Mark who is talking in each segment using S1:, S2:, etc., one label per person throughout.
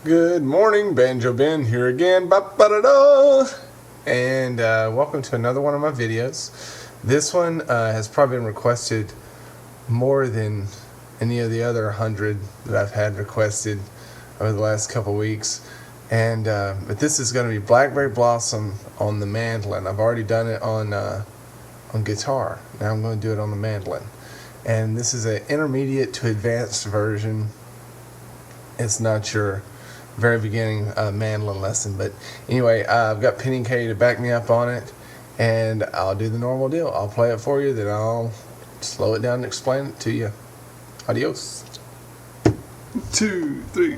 S1: Good morning, Banjo Ben here again, ba-ba-da-da. And welcome to another one of my videos. This one has probably been requested more than any of the other 100 that I've had requested over the last couple weeks. And but this is going to be Blackberry Blossom on the mandolin. I've already done it on guitar. Now I'm going to do it on the mandolin. And this is an intermediate to advanced version. It's not your very beginning mandolin lesson, but anyway, I've got Penny and Katie to back me up on it, and I'll do the normal deal. I'll play it for you, then I'll slow it down and explain it to you. Adios. 2, 3.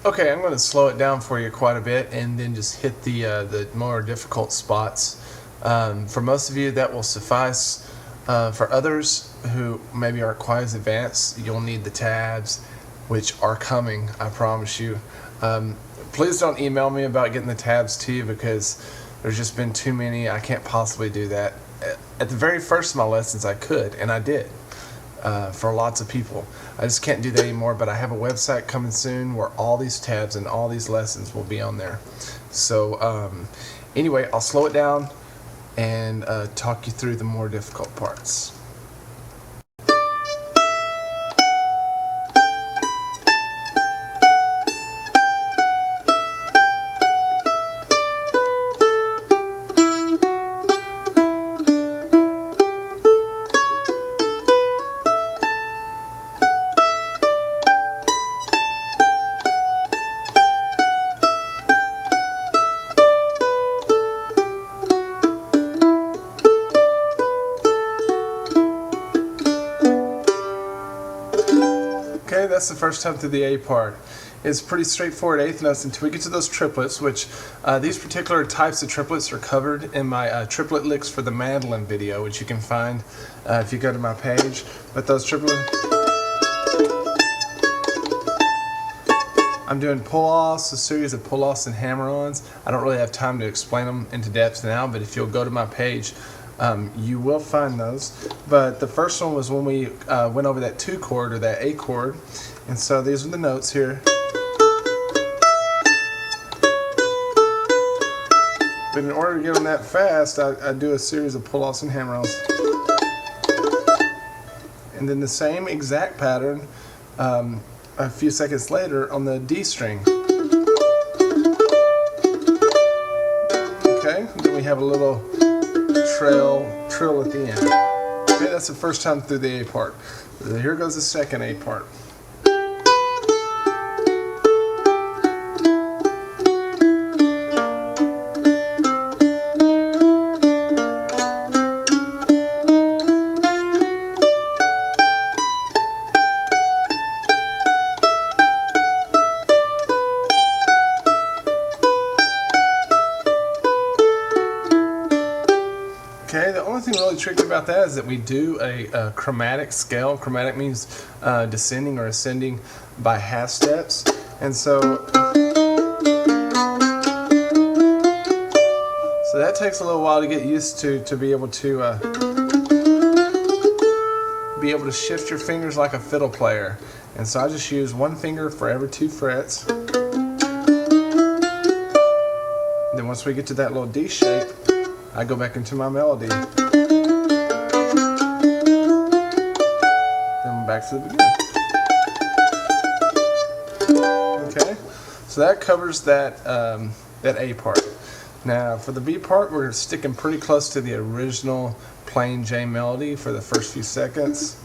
S1: Okay, I'm going to slow it down for you quite a bit and then just hit the more difficult spots. For most of you, that will suffice. For others who maybe aren't quite as advanced, you'll need the tabs, which are coming, I promise you. Please don't email me about getting the tabs to you because there's just been too many. I can't possibly do that. At the very first of my lessons, I could, and I did. For lots of people. I just can't do that anymore, but I have a website coming soon where all these tabs and all these lessons will be on there. So anyway, I'll slow it down and talk you through the more difficult parts. Okay, that's the first time through the A part. It's pretty straightforward eighth notes until we get to those triplets, which these particular types of triplets are covered in my triplet licks for the mandolin video, which you can find if you go to my page. But those triplets, I'm doing pull-offs, a series of pull-offs and hammer-ons. I don't really have time to explain them into depth now, but if you'll go to my page, you will find those. But the first one was when we went over that 2 chord or that A chord, and so these are the notes here. But in order to get them that fast, I do a series of pull-offs and hammer-ons. And then the same exact pattern a few seconds later on the D string. Okay, then we have a little trill at the end. Okay, that's the first time through the A part. Here goes the second A part. Okay, the only thing really tricky about that is that we do a chromatic scale. Chromatic means descending or ascending by half steps. And so that takes a little while to get used to be able to shift your fingers like a fiddle player. And so I just use one finger for every 2 frets. Then once we get to that little D shape, I go back into my melody. Then back to the beginning. Okay, so that covers that A part. Now for the B part, we're sticking pretty close to the original plain J melody for the first few seconds.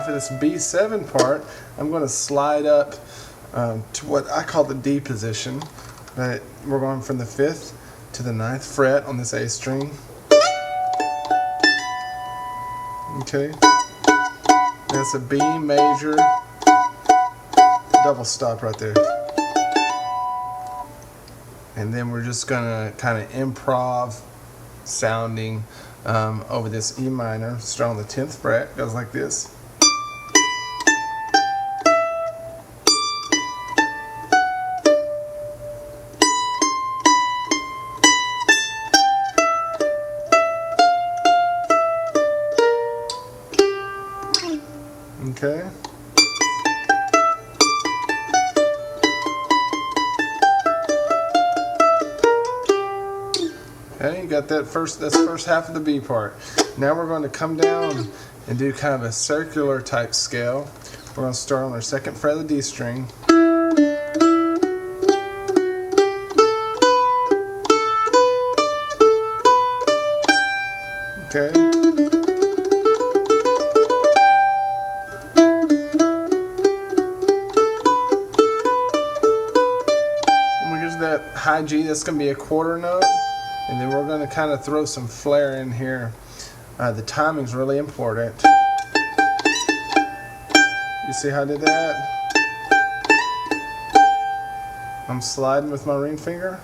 S1: for this B7 part, I'm going to slide up to what I call the D position. But we're going from the 5th to the 9th fret on this A string. Okay, that's a B major double stop right there. And then we're just gonna kind of improv sounding over this E minor, start on the 10th fret, goes like this. Okay. Okay, you got that's first half of the B part. Now we're going to come down and do kind of a circular type scale. We're going to start on our 2nd fret of the D string. Okay. That high G, that's going to be a quarter note, and then we're going to kind of throw some flair in here. The timing's really important. You see how I did that? I'm sliding with my ring finger.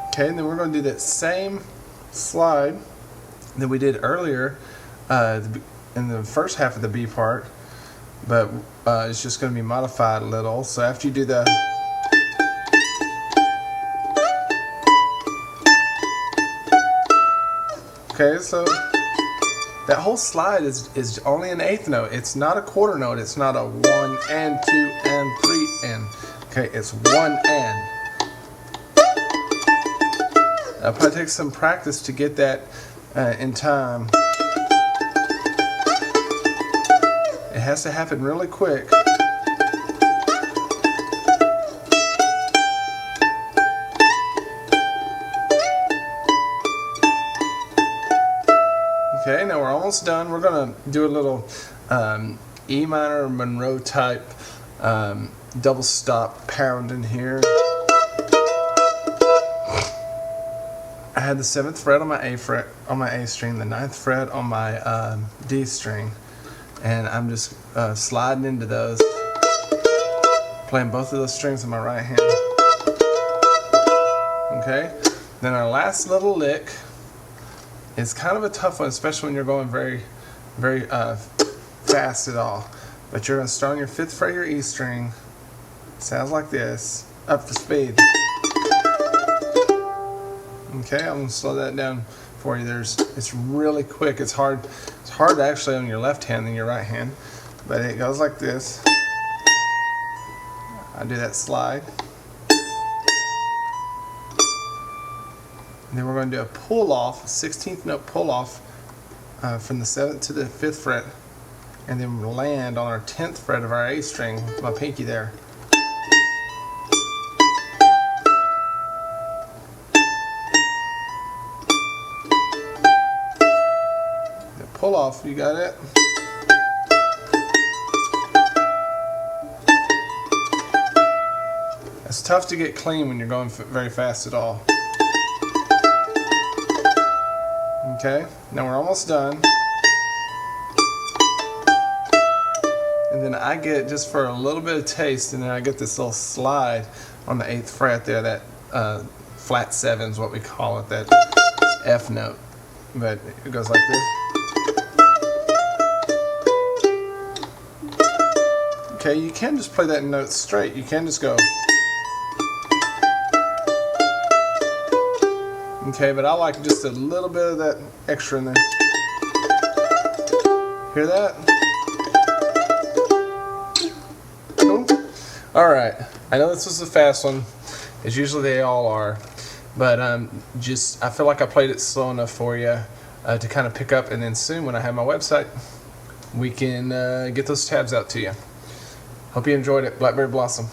S1: Okay, and then we're going to do that same slide that we did earlier in the first half of the B part. But it's just going to be modified a little. So after you do the okay, so that whole slide is only an 8th note. It's not a quarter note. It's not a 1 and 2 and 3 and. Okay, it's 1 and. It'll probably take some practice to get that in time. It has to happen really quick. Okay, now we're almost done. We're going to do a little E minor Monroe type double stop pound in here. I had the 7th fret on my A string, the 9th fret on my D string. And I'm just sliding into those, playing both of those strings in my right hand. Okay, then our last little lick is kind of a tough one, especially when you're going very, very fast at all. But you're going to start on your 5th fret of your E string. Sounds like this, up to speed. Okay, I'm going to slow that down for you. It's really quick. It's hard actually on your left hand than your right hand, but it goes like this. I do that slide, and then we're going to do a pull off, 16th note pull off from the 7th to the 5th fret, and then land on our 10th fret of our A string with my pinky there. Pull off, you got it? It's tough to get clean when you're going very fast at all. Okay, now we're almost done. And then I get, just for a little bit of taste, and then I get this little slide on the 8th fret there, that flat 7 is what we call it, that F note. But it goes like this. Okay, you can just play that note straight. You can just go. Okay, but I like just a little bit of that extra in there. Hear that? Cool. Alright, I know this was a fast one, as usually they all are, but I feel like I played it slow enough for you to kind of pick up, and then soon when I have my website, we can get those tabs out to you. Hope you enjoyed it. Blackberry Blossom.